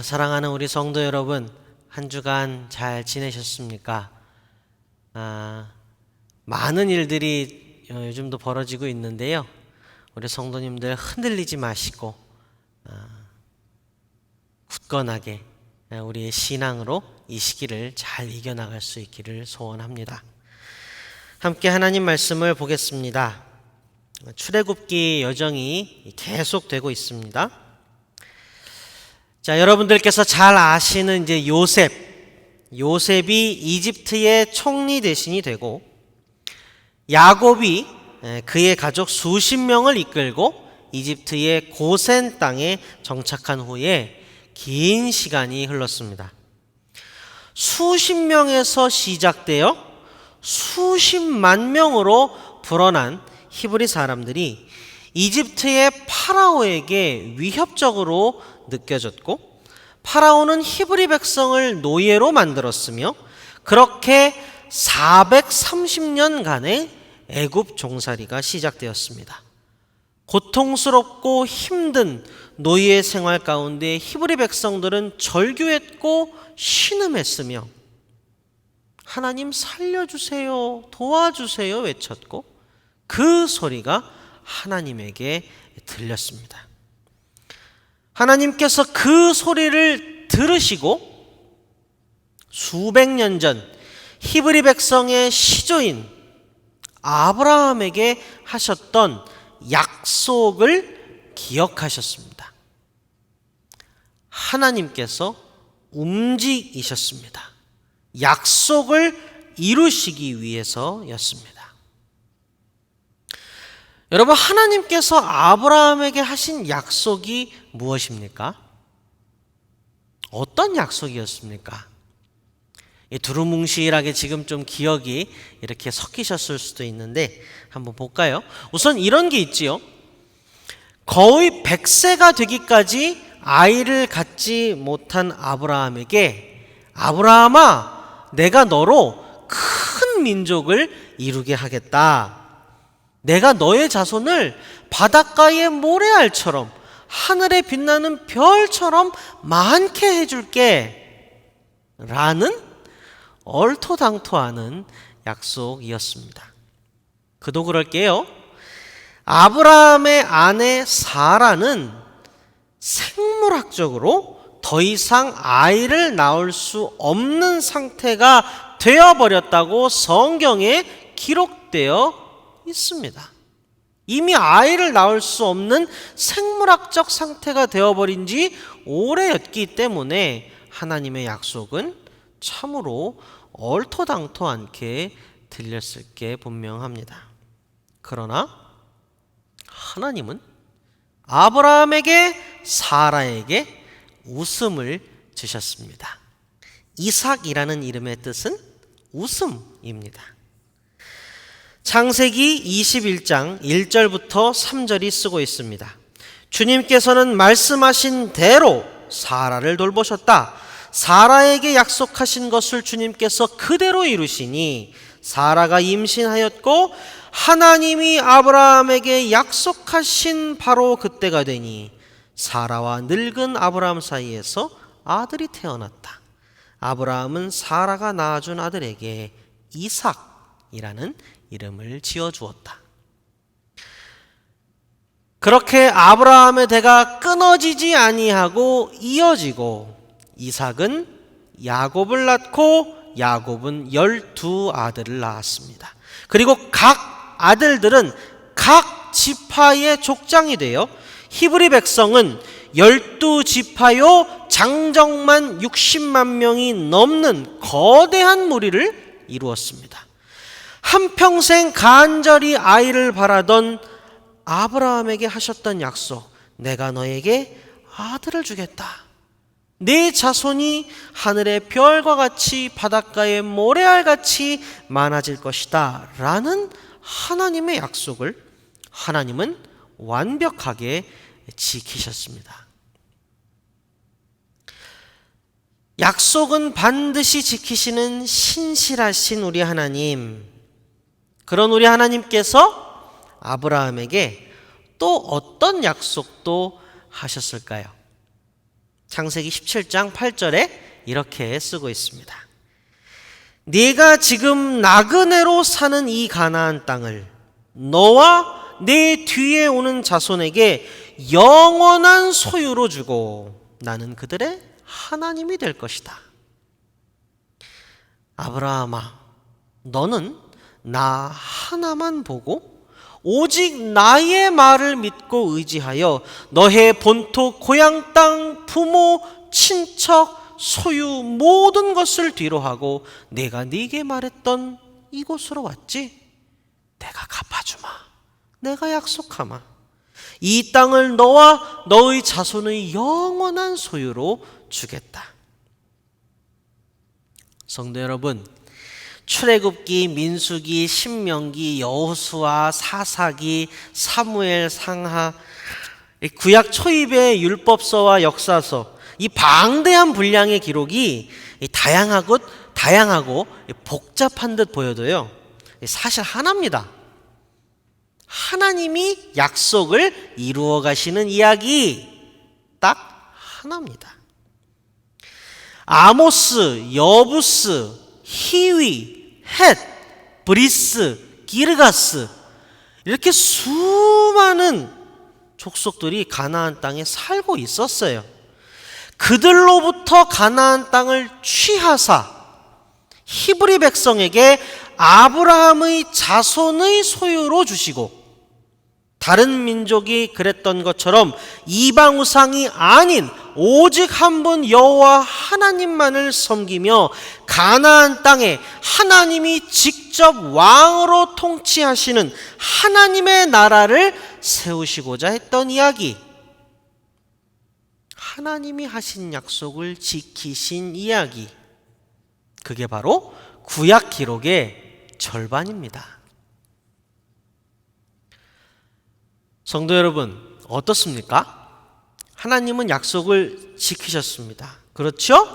사랑하는 우리 성도 여러분, 한 주간 잘 지내셨습니까? 많은 일들이 요즘도 벌어지고 있는데요. 우리 성도님들 흔들리지 마시고 굳건하게 우리의 신앙으로 이 시기를 잘 이겨나갈 수 있기를 소원합니다. 함께 하나님 말씀을 보겠습니다. 출애굽기 여정이 계속되고 있습니다. 자, 여러분들께서 잘 아시는 이제 요셉이 이집트의 총리 대신이 되고, 야곱이 그의 가족 수십 명을 이끌고 이집트의 고센 땅에 정착한 후에 긴 시간이 흘렀습니다. 수십 명에서 시작되어 수십만 명으로 불어난 히브리 사람들이 이집트의 파라오에게 위협적으로 느껴졌고, 파라오는 히브리 백성을 노예로 만들었으며 그렇게 430년간의 애굽 종살이가 시작되었습니다. 고통스럽고 힘든 노예 생활 가운데 히브리 백성들은 절규했고 신음했으며 하나님 살려주세요, 도와주세요 외쳤고, 그 소리가 하나님에게 들렸습니다. 하나님께서 그 소리를 들으시고 수백 년 전 히브리 백성의 시조인 아브라함에게 하셨던 약속을 기억하셨습니다. 하나님께서 움직이셨습니다. 약속을 이루시기 위해서였습니다. 여러분, 하나님께서 아브라함에게 하신 약속이 무엇입니까? 어떤 약속이었습니까? 두루뭉실하게 지금 좀 기억이 이렇게 섞이셨을 수도 있는데 한번 볼까요? 우선 이런 게 있지요. 거의 100세가 되기까지 아이를 갖지 못한 아브라함에게, 아브라함아, 내가 너로 큰 민족을 이루게 하겠다. 내가 너의 자손을 바닷가의 모래알처럼 하늘에 빛나는 별처럼 많게 해줄게 라는 얼토당토하는 약속이었습니다. 그도 그럴게요. 아브라함의 아내 사라는 생물학적으로 더 이상 아이를 낳을 수 없는 상태가 되어버렸다고 성경에 기록되어 있습니다. 이미 아이를 낳을 수 없는 생물학적 상태가 되어버린 지 오래였기 때문에 하나님의 약속은 참으로 얼토당토 않게 들렸을 게 분명합니다. 그러나 하나님은 아브라함에게, 사라에게 웃음을 주셨습니다. 이삭이라는 이름의 뜻은 웃음입니다. 창세기 21장 1절부터 3절이 쓰고 있습니다. 주님께서는 말씀하신 대로 사라를 돌보셨다. 사라에게 약속하신 것을 주님께서 그대로 이루시니 사라가 임신하였고, 하나님이 아브라함에게 약속하신 바로 그때가 되니 사라와 늙은 아브라함 사이에서 아들이 태어났다. 아브라함은 사라가 낳아준 아들에게 이삭이라는 이름을 지어주었다. 그렇게 아브라함의 대가 끊어지지 아니하고 이어지고, 이삭은 야곱을 낳고 야곱은 12아들을 낳았습니다. 그리고 각 아들들은 각 지파의 족장이 되어 히브리 백성은 12지파요 장정만 60만 명이 넘는 거대한 무리를 이루었습니다. 한평생 간절히 아이를 바라던 아브라함에게 하셨던 약속, 내가 너에게 아들을 주겠다. 네 자손이 하늘의 별과 같이 바닷가의 모래알같이 많아질 것이다 라는 하나님의 약속을 하나님은 완벽하게 지키셨습니다. 약속은 반드시 지키시는 신실하신 우리 하나님, 그런 우리 하나님께서 아브라함에게 또 어떤 약속도 하셨을까요? 창세기 17장 8절에 이렇게 쓰고 있습니다. 네가 지금 나그네로 사는 이 가나안 땅을 너와 내 뒤에 오는 자손에게 영원한 소유로 주고 나는 그들의 하나님이 될 것이다. 아브라함아, 너는 나 하나만 보고 오직 나의 말을 믿고 의지하여 너의 본토 고향 땅 부모 친척 소유 모든 것을 뒤로하고 내가 네게 말했던 이곳으로 왔지. 내가 갚아주마. 내가 약속하마. 이 땅을 너와 너의 자손의 영원한 소유로 주겠다. 성도 여러분, 출애굽기, 민수기, 신명기, 여호수아, 사사기, 사무엘, 상하, 구약 초입의 율법서와 역사서, 이 방대한 분량의 기록이 다양하고 복잡한 듯 보여도요, 사실 하나입니다. 하나님이 약속을 이루어 가시는 이야기 딱 하나입니다. 아모스, 여부스, 히위, 헷, 브리스, 기르가스, 이렇게 수많은 족속들이 가나안 땅에 살고 있었어요. 그들로부터 가나안 땅을 취하사 히브리 백성에게 아브라함의 자손의 소유로 주시고, 다른 민족이 그랬던 것처럼 이방 우상이 아닌 오직 한 분 여호와 하나님만을 섬기며 가나안 땅에 하나님이 직접 왕으로 통치하시는 하나님의 나라를 세우시고자 했던 이야기, 하나님이 하신 약속을 지키신 이야기, 그게 바로 구약 기록의 절반입니다. 성도 여러분, 어떻습니까? 하나님은 약속을 지키셨습니다. 그렇죠?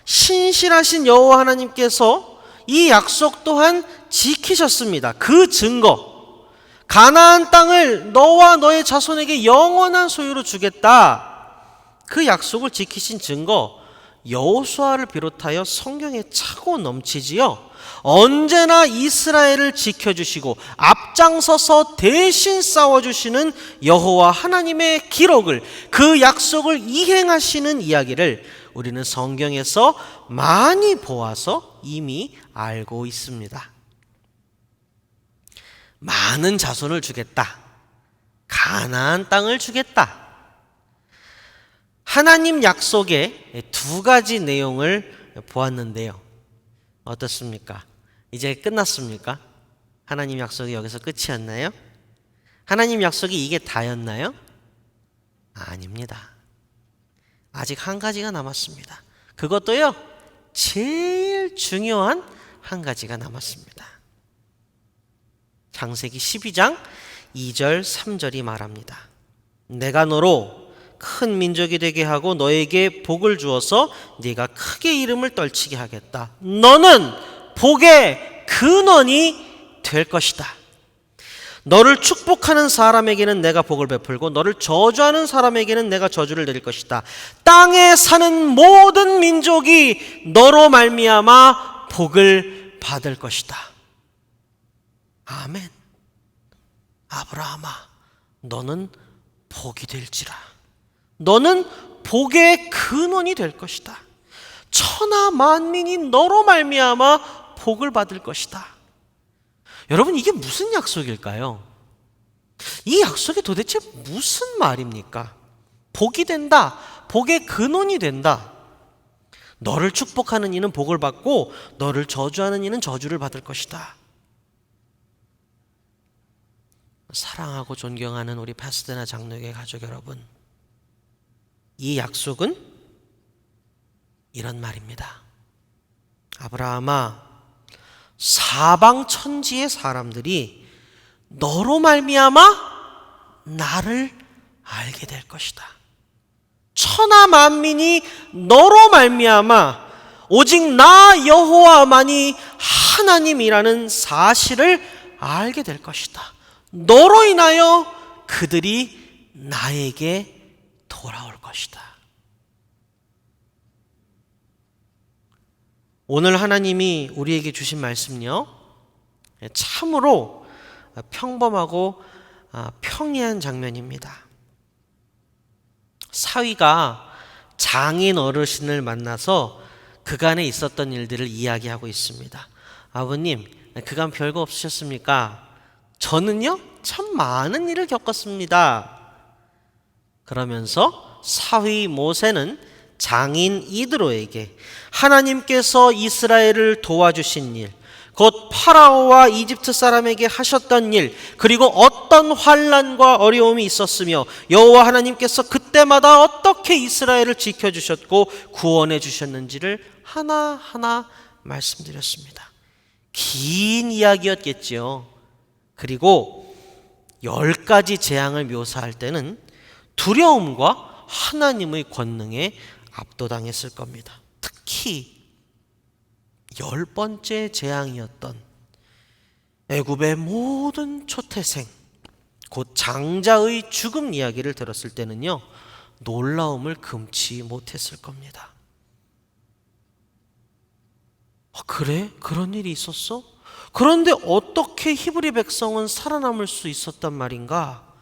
신실하신 여호와 하나님께서 이 약속 또한 지키셨습니다. 그 증거, 가나안 땅을 너와 너의 자손에게 영원한 소유로 주겠다, 그 약속을 지키신 증거, 여호수아를 비롯하여 성경에 차고 넘치지요. 언제나 이스라엘을 지켜주시고 앞장서서 대신 싸워주시는 여호와 하나님의 기록을, 그 약속을 이행하시는 이야기를 우리는 성경에서 많이 보아서 이미 알고 있습니다. 많은 자손을 주겠다, 가나안 땅을 주겠다. 하나님 약속의 두 가지 내용을 보았는데요. 어떻습니까? 이제 끝났습니까? 하나님 약속이 여기서 끝이었나요? 하나님 약속이 이게 다였나요? 아닙니다. 아직 한 가지가 남았습니다. 그것도요, 제일 중요한 한 가지가 남았습니다. 창세기 12장 2절 3절이 말합니다. 내가 너로 큰 민족이 되게 하고 너에게 복을 주어서 네가 크게 이름을 떨치게 하겠다. 너는 복의 근원이 될 것이다. 너를 축복하는 사람에게는 내가 복을 베풀고 너를 저주하는 사람에게는 내가 저주를 내릴 것이다. 땅에 사는 모든 민족이 너로 말미암아 복을 받을 것이다. 아멘. 아브라함아, 너는 복이 될지라. 너는 복의 근원이 될 것이다. 천하 만민이 너로 말미암아 복을 받을 것이다. 여러분, 이게 무슨 약속일까요? 이 약속이 도대체 무슨 말입니까? 복이 된다, 복의 근원이 된다. 너를 축복하는 이는 복을 받고 너를 저주하는 이는 저주를 받을 것이다. 사랑하고 존경하는 우리 파스데나 장로교회 가족 여러분, 이 약속은 이런 말입니다. 아브라함아, 사방 천지의 사람들이 너로 말미암아 나를 알게 될 것이다. 천하 만민이 너로 말미암아 오직 나 여호와만이 하나님이라는 사실을 알게 될 것이다. 너로 인하여 그들이 나에게 돌아올 것이다. 오늘 하나님이 우리에게 주신 말씀요, 참으로 평범하고 평이한 장면입니다. 사위가 장인 어르신을 만나서 그간에 있었던 일들을 이야기하고 있습니다. 아버님, 그간 별거 없으셨습니까? 저는요, 참 많은 일을 겪었습니다. 그러면서 사위 모세는 장인 이드로에게 하나님께서 이스라엘을 도와주신 일, 곧 파라오와 이집트 사람에게 하셨던 일, 그리고 어떤 환난과 어려움이 있었으며 여호와 하나님께서 그때마다 어떻게 이스라엘을 지켜주셨고 구원해 주셨는지를 하나하나 말씀드렸습니다. 긴 이야기였겠지요. 그리고 10가지 재앙을 묘사할 때는 두려움과 하나님의 권능에 압도당했을 겁니다. 특히 10번째 재앙이었던 애굽의 모든 초태생, 곧 장자의 죽음 이야기를 들었을 때는요, 놀라움을 금치 못했을 겁니다. 그래? 그런 일이 있었어? 그런데 어떻게 히브리 백성은 살아남을 수 있었단 말인가?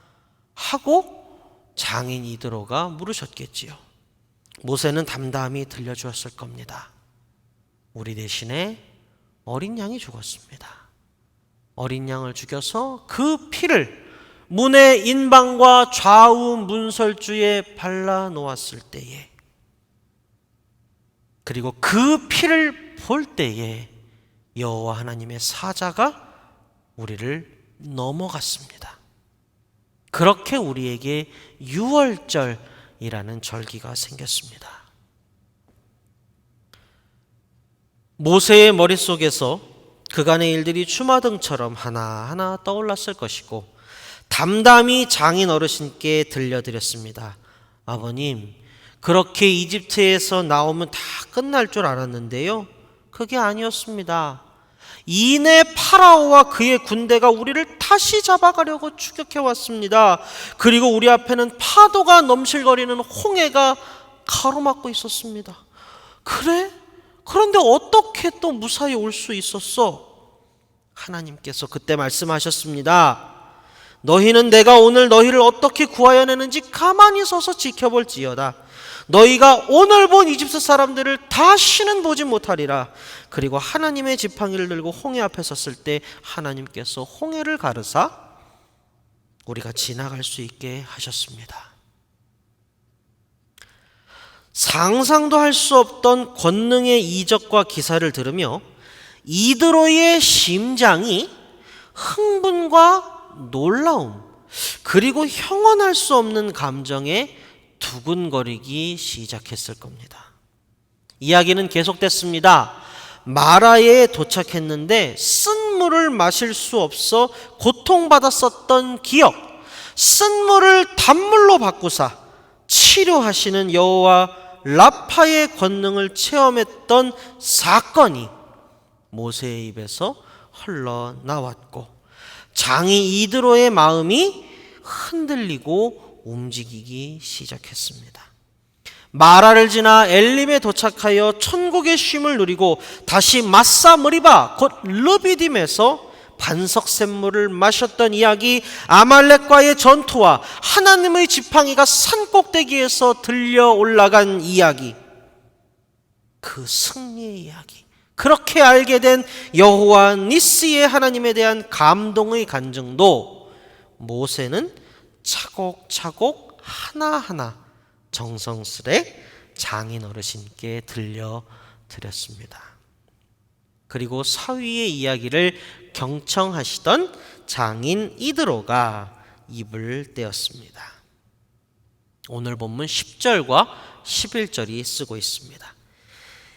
하고 장인 이드로가 물으셨겠지요. 모세는 담담히 들려주었을 겁니다. 우리 대신에 어린 양이 죽었습니다. 어린 양을 죽여서 그 피를 문의 인방과 좌우 문설주에 발라 놓았을 때에, 그리고 그 피를 볼 때에 여호와 하나님의 사자가 우리를 넘어갔습니다. 그렇게 우리에게 유월절이라는 절기가 생겼습니다. 모세의 머릿속에서 그간의 일들이 주마등처럼 하나하나 떠올랐을 것이고 담담히 장인 어르신께 들려드렸습니다. 아버님, 그렇게 이집트에서 나오면 다 끝날 줄 알았는데요, 그게 아니었습니다. 이내 파라오와 그의 군대가 우리를 다시 잡아가려고 추격해 왔습니다. 그리고 우리 앞에는 파도가 넘실거리는 홍해가 가로막고 있었습니다. 그래? 그런데 어떻게 또 무사히 올 수 있었어? 하나님께서 그때 말씀하셨습니다. 너희는 내가 오늘 너희를 어떻게 구하여내는지 가만히 서서 지켜볼지어다. 너희가 오늘 본 이집트 사람들을 다시는 보지 못하리라. 그리고 하나님의 지팡이를 들고 홍해 앞에 섰을 때 하나님께서 홍해를 가르사 우리가 지나갈 수 있게 하셨습니다. 상상도 할 수 없던 권능의 이적과 기사를 들으며 이드로의 심장이 흥분과 놀라움, 그리고 형언할 수 없는 감정에 두근거리기 시작했을 겁니다. 이야기는 계속됐습니다. 마라에 도착했는데 쓴 물을 마실 수 없어 고통받았었던 기억, 쓴 물을 단물로 바꾸사 치료하시는 여호와 라파의 권능을 체험했던 사건이 모세의 입에서 흘러나왔고 장인 이드로의 마음이 흔들리고 움직이기 시작했습니다. 마라를 지나 엘림에 도착하여 천국의 쉼을 누리고 다시 마사 머리바 곧 르비딤에서 반석샘물을 마셨던 이야기, 아말렉과의 전투와 하나님의 지팡이가 산 꼭대기에서 들려 올라간 이야기, 그 승리의 이야기, 그렇게 알게 된 여호와 니스의 하나님에 대한 감동의 간증도 모세는 차곡차곡 하나하나 정성스레 장인 어르신께 들려드렸습니다. 그리고 사위의 이야기를 경청하시던 장인 이드로가 입을 떼었습니다. 오늘 본문 10절과 11절이 쓰고 있습니다.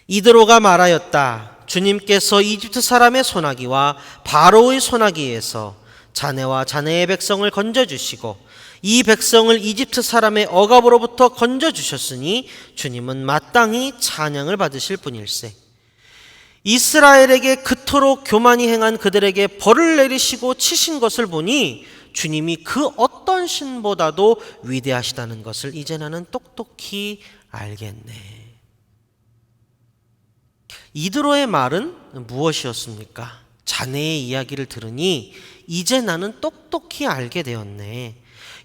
이드로가 말하였다. 주님께서 이집트 사람의 소나기와 바로의 소나기에서 자네와 자네의 백성을 건져주시고 이 백성을 이집트 사람의 억압으로부터 건져주셨으니 주님은 마땅히 찬양을 받으실 분일세. 이스라엘에게 그토록 교만히 행한 그들에게 벌을 내리시고 치신 것을 보니 주님이 그 어떤 신보다도 위대하시다는 것을 이제 나는 똑똑히 알겠네. 이드로의 말은 무엇이었습니까? 자네의 이야기를 들으니 이제 나는 똑똑히 알게 되었네.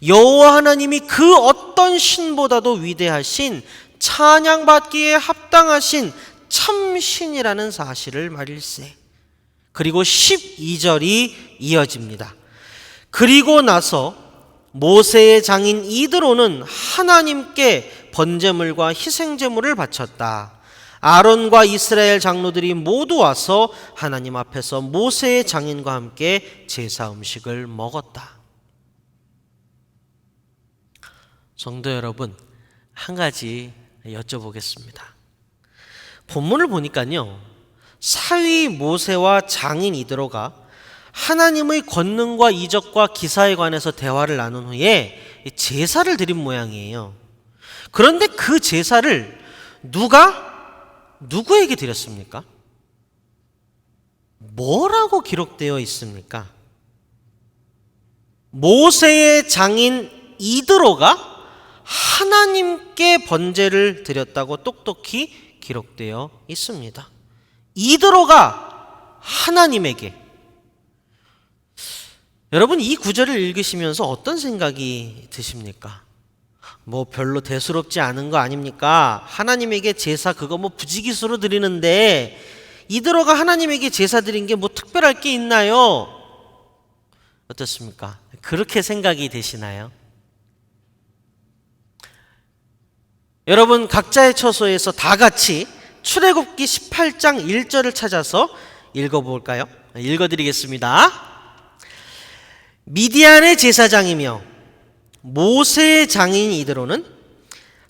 여호와 하나님이 그 어떤 신보다도 위대하신, 찬양받기에 합당하신 참신이라는 사실을 말일세. 그리고 12절이 이어집니다. 그리고 나서 모세의 장인 이드로는 하나님께 번제물과 희생제물을 바쳤다. 아론과 이스라엘 장로들이 모두 와서 하나님 앞에서 모세의 장인과 함께 제사 음식을 먹었다. 성도 여러분, 한 가지 여쭤보겠습니다. 본문을 보니까요, 사위 모세와 장인 이드로가 하나님의 권능과 이적과 기사에 관해서 대화를 나눈 후에 제사를 드린 모양이에요. 그런데 그 제사를 누구에게 드렸습니까? 뭐라고 기록되어 있습니까? 모세의 장인 이드로가 하나님께 번제를 드렸다고 똑똑히 기록되어 있습니다. 이드로가 하나님에게. 여러분, 이 구절을 읽으시면서 어떤 생각이 드십니까? 뭐 별로 대수롭지 않은 거 아닙니까? 하나님에게 제사 그거 뭐 부지기수로 드리는데 이드로가 하나님에게 제사 드린 게 뭐 특별할 게 있나요? 어떻습니까? 그렇게 생각이 되시나요? 여러분, 각자의 처소에서 다 같이 출애굽기 18장 1절을 찾아서 읽어볼까요? 읽어드리겠습니다. 미디안의 제사장이며 모세의 장인 이드로는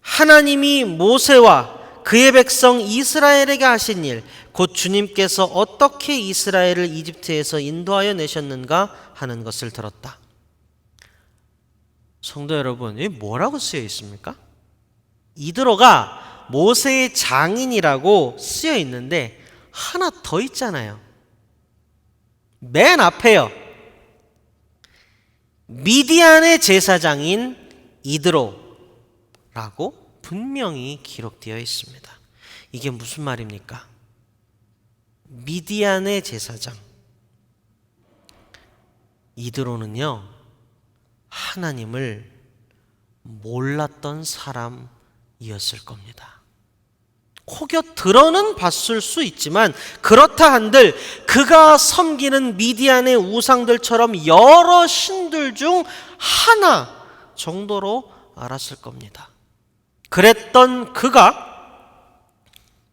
하나님이 모세와 그의 백성 이스라엘에게 하신 일, 곧 주님께서 어떻게 이스라엘을 이집트에서 인도하여 내셨는가 하는 것을 들었다. 성도 여러분, 이게 뭐라고 쓰여 있습니까? 이드로가 모세의 장인이라고 쓰여 있는데 하나 더 있잖아요. 맨 앞에요. 미디안의 제사장인 이드로라고 분명히 기록되어 있습니다. 이게 무슨 말입니까? 미디안의 제사장 이드로는요, 하나님을 몰랐던 사람이었을 겁니다. 혹여 들어는 봤을 수 있지만 그렇다 한들 그가 섬기는 미디안의 우상들처럼 여러 신들 중 하나 정도로 알았을 겁니다. 그랬던 그가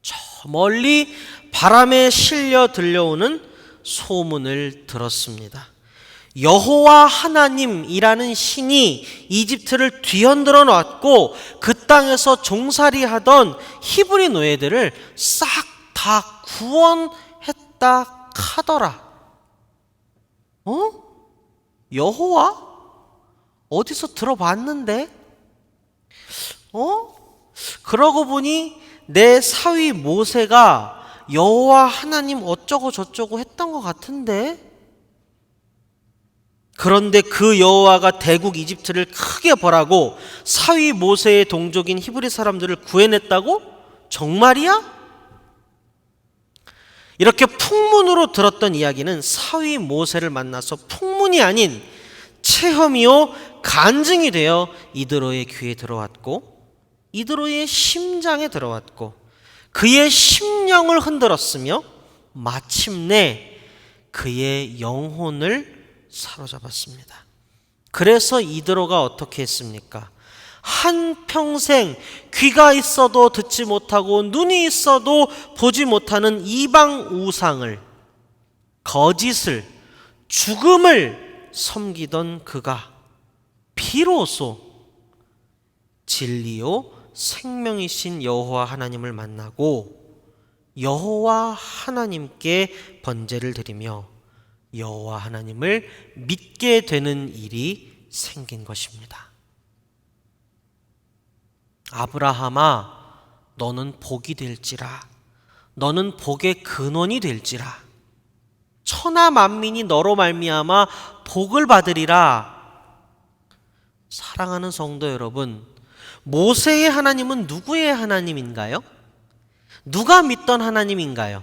저 멀리 바람에 실려 들려오는 소문을 들었습니다. 여호와 하나님이라는 신이 이집트를 뒤흔들어 놨고 그 땅에서 종살이하던 히브리 노예들을 싹 다 구원했다 카더라. 여호와? 어디서 들어봤는데? 그러고 보니 내 사위 모세가 여호와 하나님 어쩌고 저쩌고 했던 것 같은데? 그런데 그 여호와가 대국 이집트를 크게 벌하고 사위 모세의 동족인 히브리 사람들을 구해냈다고? 정말이야? 이렇게 풍문으로 들었던 이야기는 사위 모세를 만나서 풍문이 아닌 체험이요 간증이 되어 이드로의 귀에 들어왔고 이드로의 심장에 들어왔고 그의 심령을 흔들었으며 마침내 그의 영혼을 사로잡았습니다. 그래서 이드로가 어떻게 했습니까? 한평생 귀가 있어도 듣지 못하고 눈이 있어도 보지 못하는 이방 우상을, 거짓을, 죽음을 섬기던 그가 비로소 진리요 생명이신 여호와 하나님을 만나고 여호와 하나님께 번제를 드리며 여호와 하나님을 믿게 되는 일이 생긴 것입니다. 아브라함아, 너는 복이 될지라, 너는 복의 근원이 될지라, 천하 만민이 너로 말미암아 복을 받으리라. 사랑하는 성도 여러분, 모세의 하나님은 누구의 하나님인가요? 누가 믿던 하나님인가요?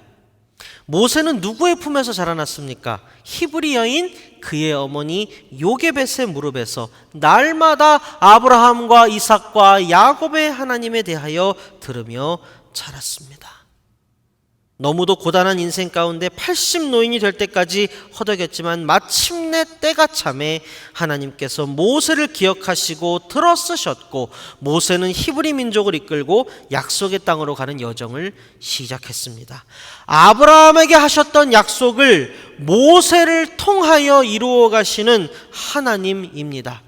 모세는 누구의 품에서 자라났습니까? 히브리 여인 그의 어머니 요게벳의 무릎에서 날마다 아브라함과 이삭과 야곱의 하나님에 대하여 들으며 자랐습니다. 너무도 고단한 인생 가운데 80노인이 될 때까지 허덕였지만 마침내 때가 참에 하나님께서 모세를 기억하시고 들어쓰셨고 모세는 히브리 민족을 이끌고 약속의 땅으로 가는 여정을 시작했습니다. 아브라함에게 하셨던 약속을 모세를 통하여 이루어 가시는 하나님입니다.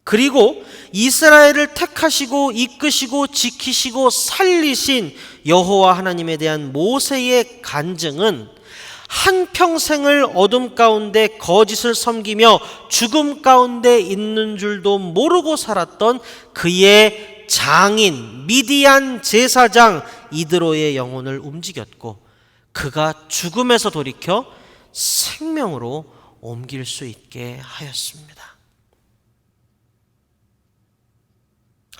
그리고 이스라엘을 택하시고 이끄시고 지키시고 살리신 여호와 하나님에 대한 모세의 간증은 한평생을 어둠 가운데 거짓을 섬기며 죽음 가운데 있는 줄도 모르고 살았던 그의 장인 미디안 제사장 이드로의 영혼을 움직였고 그가 죽음에서 돌이켜 생명으로 옮길 수 있게 하였습니다.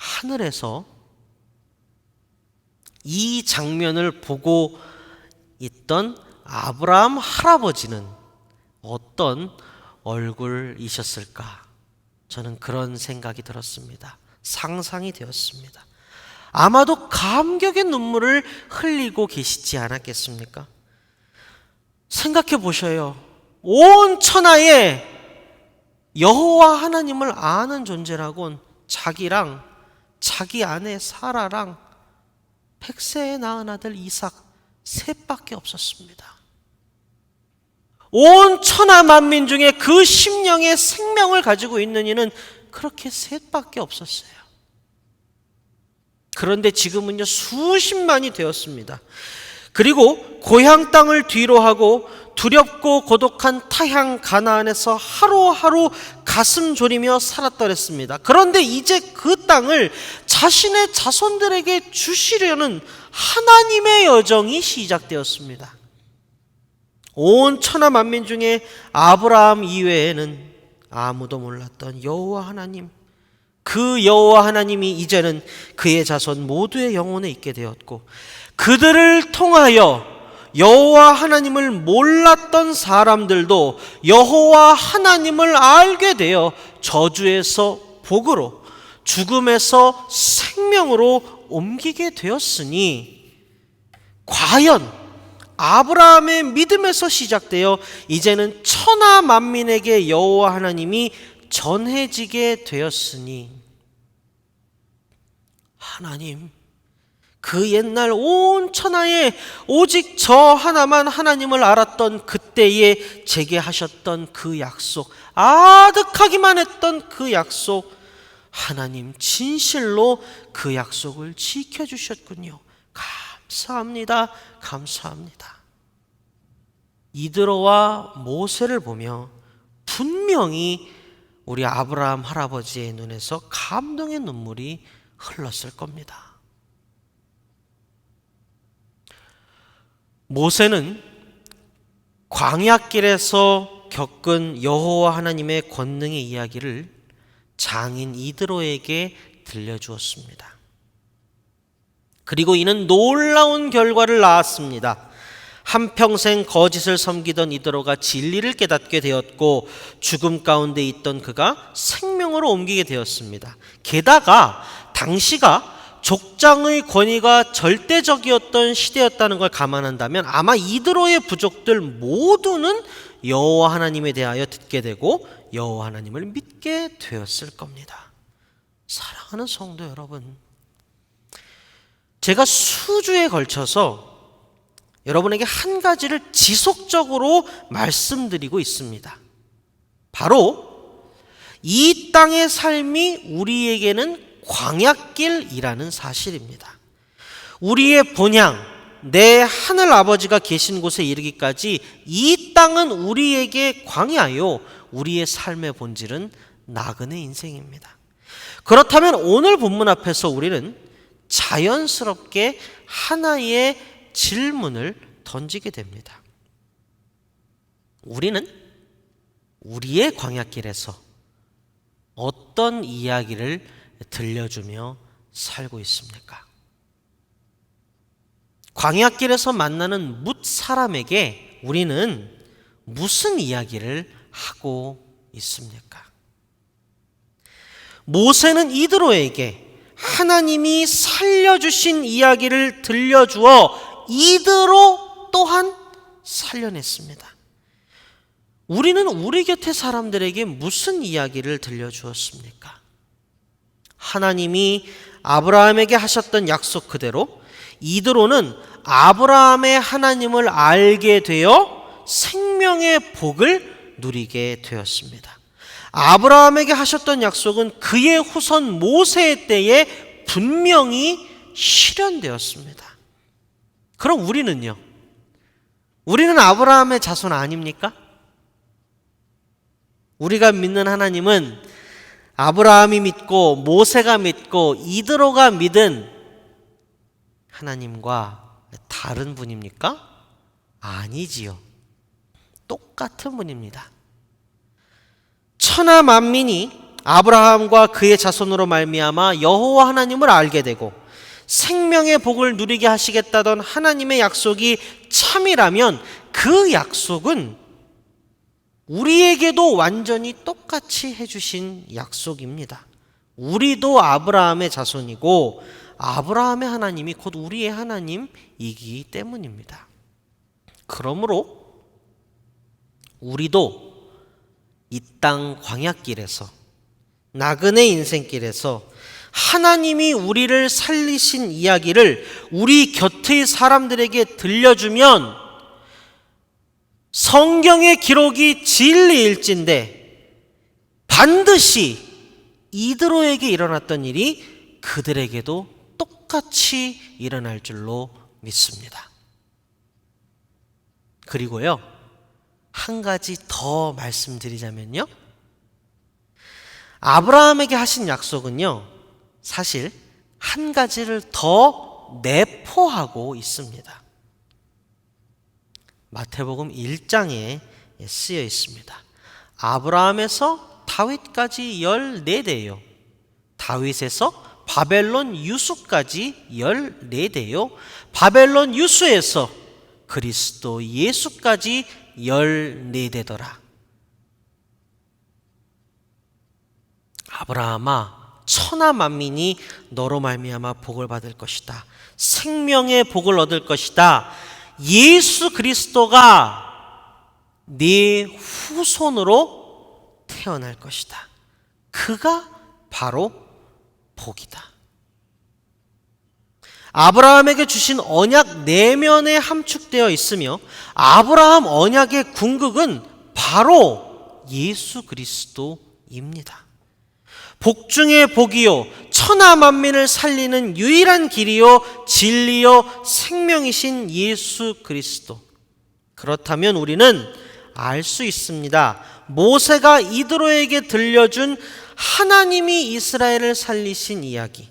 하늘에서 이 장면을 보고 있던 아브라함 할아버지는 어떤 얼굴이셨을까? 저는 그런 생각이 들었습니다. 상상이 되었습니다. 아마도 감격의 눈물을 흘리고 계시지 않았겠습니까? 생각해 보셔요. 온 천하에 여호와 하나님을 아는 존재라곤 자기랑 자기 아내 사라랑 100세에 낳은 아들 이삭 셋밖에 없었습니다. 온 천하 만민 중에 그 심령의 생명을 가지고 있는 이는 그렇게 셋밖에 없었어요. 그런데 지금은요 수십만이 되었습니다. 그리고 고향 땅을 뒤로 하고 두렵고 고독한 타향 가나안에서 하루하루 가슴 졸이며 살았더랬습니다. 그런데 이제 그 땅을 자신의 자손들에게 주시려는 하나님의 여정이 시작되었습니다. 온 천하 만민 중에 아브라함 이외에는 아무도 몰랐던 여호와 하나님, 그 여호와 하나님이 이제는 그의 자손 모두의 영혼에 있게 되었고 그들을 통하여 여호와 하나님을 몰랐던 사람들도 여호와 하나님을 알게 되어 저주에서 복으로 죽음에서 생명으로 옮기게 되었으니 과연 아브라함의 믿음에서 시작되어 이제는 천하 만민에게 여호와 하나님이 전해지게 되었으니 하나님 그 옛날 온 천하에 오직 저 하나만 하나님을 알았던 그때에 제게 하셨던 그 약속, 아득하기만 했던 그 약속, 하나님 진실로 그 약속을 지켜주셨군요. 감사합니다. 감사합니다. 이드로와 모세를 보며 분명히 우리 아브라함 할아버지의 눈에서 감동의 눈물이 흘렀을 겁니다. 모세는 광야길에서 겪은 여호와 하나님의 권능의 이야기를 장인 이드로에게 들려주었습니다. 그리고 이는 놀라운 결과를 낳았습니다. 한평생 거짓을 섬기던 이드로가 진리를 깨닫게 되었고 죽음 가운데 있던 그가 생명으로 옮기게 되었습니다. 게다가 당시가 족장의 권위가 절대적이었던 시대였다는 걸 감안한다면 아마 이드로의 부족들 모두는 여호와 하나님에 대하여 듣게 되고 여호와 하나님을 믿게 되었을 겁니다. 사랑하는 성도 여러분, 제가 수주에 걸쳐서 여러분에게 한 가지를 지속적으로 말씀드리고 있습니다. 바로 이 땅의 삶이 우리에게는 광야길이라는 사실입니다. 우리의 본향, 내 하늘 아버지가 계신 곳에 이르기까지 이 땅은 우리에게 광야요, 우리의 삶의 본질은 나그네 인생입니다. 그렇다면 오늘 본문 앞에서 우리는 자연스럽게 하나의 질문을 던지게 됩니다. 우리는 우리의 광야길에서 어떤 이야기를 들려주며 살고 있습니까? 광야길에서 만나는 뭇 사람에게 우리는 무슨 이야기를 하고 있습니까? 모세는 이드로에게 하나님이 살려주신 이야기를 들려주어 이드로 또한 살려냈습니다. 우리는 우리 곁의 사람들에게 무슨 이야기를 들려주었습니까? 하나님이 아브라함에게 하셨던 약속 그대로 이드로는 아브라함의 하나님을 알게 되어 생명의 복을 누리게 되었습니다. 아브라함에게 하셨던 약속은 그의 후손 모세의 때에 분명히 실현되었습니다. 그럼 우리는요? 우리는 아브라함의 자손 아닙니까? 우리가 믿는 하나님은 아브라함이 믿고 모세가 믿고 이드로가 믿은 하나님과 다른 분입니까? 아니지요. 똑같은 분입니다. 천하 만민이 아브라함과 그의 자손으로 말미암아 여호와 하나님을 알게 되고 생명의 복을 누리게 하시겠다던 하나님의 약속이 참이라면 그 약속은 우리에게도 완전히 똑같이 해주신 약속입니다. 우리도 아브라함의 자손이고 아브라함의 하나님이 곧 우리의 하나님이기 때문입니다. 그러므로 우리도 이 땅 광야길에서 나그네 인생길에서 하나님이 우리를 살리신 이야기를 우리 곁의 사람들에게 들려주면 성경의 기록이 진리일진데 반드시 이드로에게 일어났던 일이 그들에게도 똑같이 일어날 줄로 믿습니다. 그리고요, 한 가지 더 말씀드리자면요, 아브라함에게 하신 약속은요, 사실 한 가지를 더 내포하고 있습니다. 마태복음 1장에 쓰여 있습니다. 아브라함에서 다윗까지 14대요. 다윗에서 바벨론 유수까지 14대요. 바벨론 유수에서 그리스도 예수까지 14대더라. 아브라함아, 천하 만민이 너로 말미암아 복을 받을 것이다. 생명의 복을 얻을 것이다. 예수 그리스도가 네 후손으로 태어날 것이다. 그가 바로 복이다. 아브라함에게 주신 언약 내면에 함축되어 있으며 아브라함 언약의 궁극은 바로 예수 그리스도입니다. 복 중에 복이요 천하 만민을 살리는 유일한 길이요 진리요 생명이신 예수 그리스도. 그렇다면 우리는 알 수 있습니다. 모세가 이드로에게 들려준 하나님이 이스라엘을 살리신 이야기,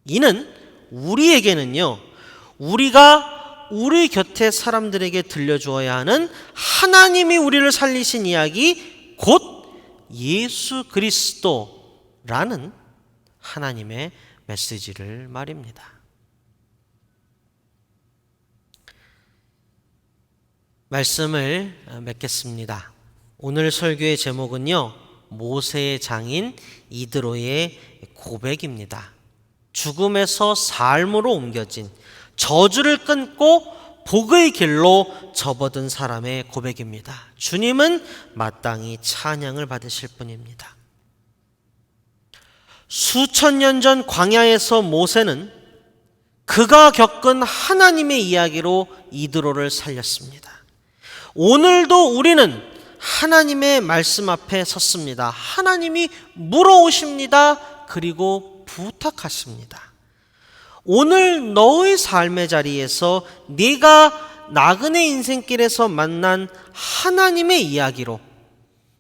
이는 우리에게는요, 우리가 우리 곁에 사람들에게 들려주어야 하는 하나님이 우리를 살리신 이야기, 곧 예수 그리스도라는 하나님의 메시지를 말입니다. 말씀을 맺겠습니다. 오늘 설교의 제목은요, 모세의 장인 이드로의 고백입니다. 죽음에서 삶으로 옮겨진, 저주를 끊고 복의 길로 접어든 사람의 고백입니다. 주님은 마땅히 찬양을 받으실 분입니다. 수천 년 전 광야에서 모세는 그가 겪은 하나님의 이야기로 이드로를 살렸습니다. 오늘도 우리는 하나님의 말씀 앞에 섰습니다. 하나님이 물어오십니다. 그리고 부탁하십니다. 오늘 너의 삶의 자리에서 네가 나그네 인생길에서 만난 하나님의 이야기로,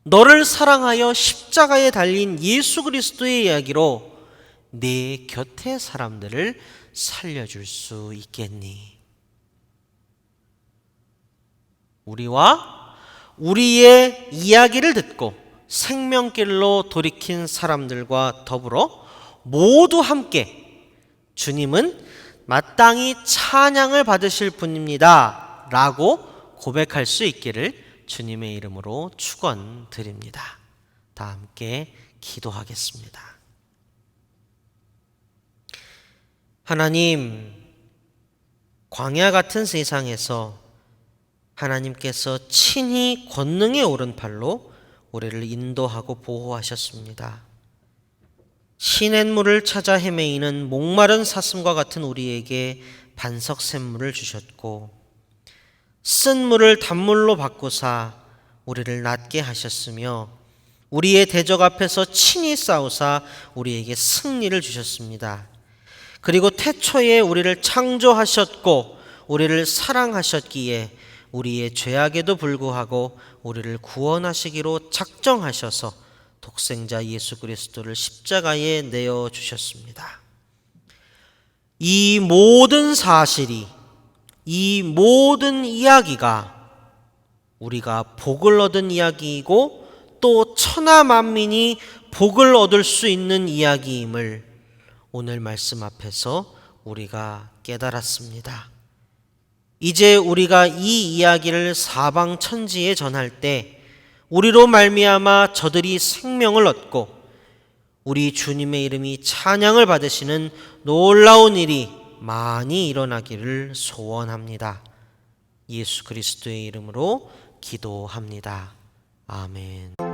너를 사랑하여 십자가에 달린 예수 그리스도의 이야기로 내 곁의 사람들을 살려줄 수 있겠니? 우리와 우리의 이야기를 듣고 생명길로 돌이킨 사람들과 더불어 모두 함께 주님은 마땅히 찬양을 받으실 분입니다 라고 고백할 수 있기를 주님의 이름으로 축원드립니다. 다 함께 기도하겠습니다. 하나님, 광야 같은 세상에서 하나님께서 친히 권능의 오른팔로 우리를 인도하고 보호하셨습니다. 시냇물을 찾아 헤매이는 목마른 사슴과 같은 우리에게 반석 샘물을 주셨고, 쓴 물을 단물로 바꾸사 우리를 낫게 하셨으며, 우리의 대적 앞에서 친히 싸우사 우리에게 승리를 주셨습니다. 그리고 태초에 우리를 창조하셨고 우리를 사랑하셨기에 우리의 죄악에도 불구하고 우리를 구원하시기로 작정하셔서 독생자 예수 그리스도를 십자가에 내어주셨습니다. 이 모든 사실이, 이 모든 이야기가 우리가 복을 얻은 이야기이고 또 천하 만민이 복을 얻을 수 있는 이야기임을 오늘 말씀 앞에서 우리가 깨달았습니다. 이제 우리가 이 이야기를 사방 천지에 전할 때 우리로 말미암아 저들이 생명을 얻고 우리 주님의 이름이 찬양을 받으시는 놀라운 일이 많이 일어나기를 소원합니다. 예수 그리스도의 이름으로 기도합니다. 아멘.